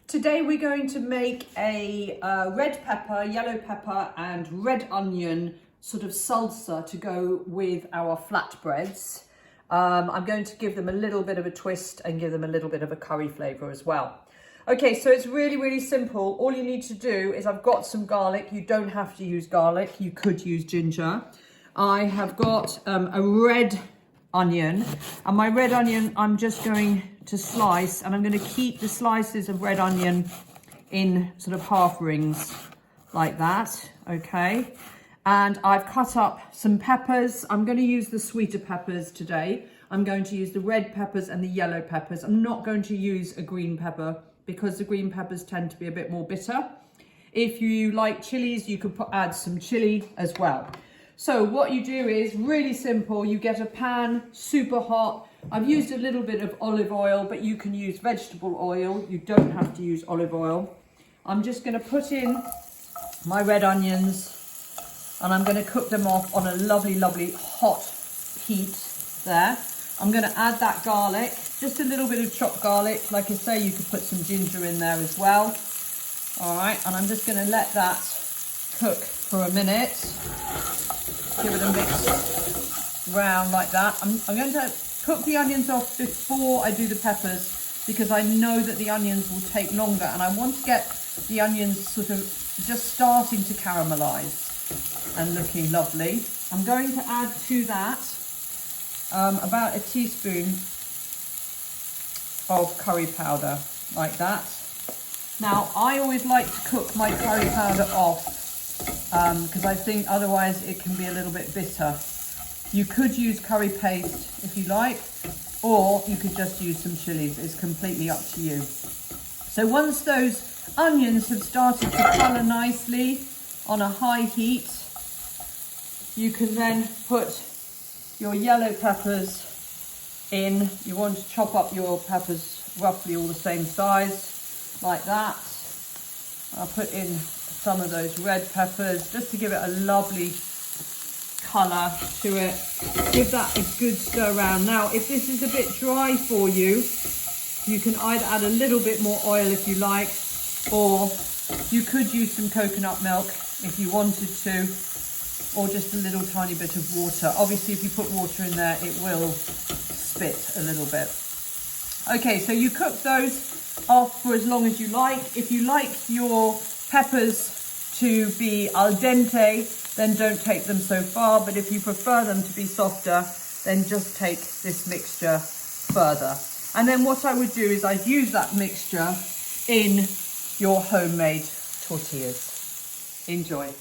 Today we're going to make a red pepper, yellow pepper and red onion sort of salsa to go with our flatbreads. I'm going to give them a little bit of a twist and give them a little bit of a curry flavour as well. Okay, so it's really simple. All you need to do is I've got some garlic. You don't have to use garlic. You could use ginger. I have got a red onion, and my red onion I'm just going to slice, and I'm going to keep the slices of red onion in sort of half rings like that. Okay, and I've cut up some peppers. I'm going to use the sweeter peppers today. I'm going to use the red peppers and the yellow peppers. I'm not going to use a green pepper because the green peppers tend to be a bit more bitter. If you like chilies, you could add some chili as well. So what you do is really simple. You get a pan, super hot. I've used a little bit of olive oil, but you can use vegetable oil. You don't have to use olive oil. I'm just going to put in my red onions, and I'm going to cook them off on a lovely hot heat there. I'm going to add that garlic, just a little bit of chopped garlic. Like I say, you could put some ginger in there as well. All right, and I'm just going to let that cook for a minute. Give it a mix round like that. I'm going to cook the onions off before I do the peppers because I know that the onions will take longer, and I want to get the onions sort of just starting to caramelize and looking lovely. I'm going to add to that about a teaspoon of curry powder like that. Now, I always like to cook my curry powder off because I think otherwise it can be a little bit bitter. You could use curry paste if you like, or you could just use some chilies. It's completely up to you. So once those onions have started to colour nicely on a high heat, you can then put your yellow peppers in. You want to chop up your peppers roughly all the same size, like that. I'll put in some of those red peppers just to give it a lovely colour to it. Give that a good stir around. Now, if this is a bit dry for you, you can either add a little bit more oil if you like, or you could use some coconut milk if you wanted to, or just a little tiny bit of water. Obviously, if you put water in there, it will spit a little bit. Okay, so you cook those off for as long as you like. If you like your peppers to be al dente, then don't take them so far, but if you prefer them to be softer, then just take this mixture further. And then what I would do is I'd use that mixture in your homemade tortillas. Enjoy.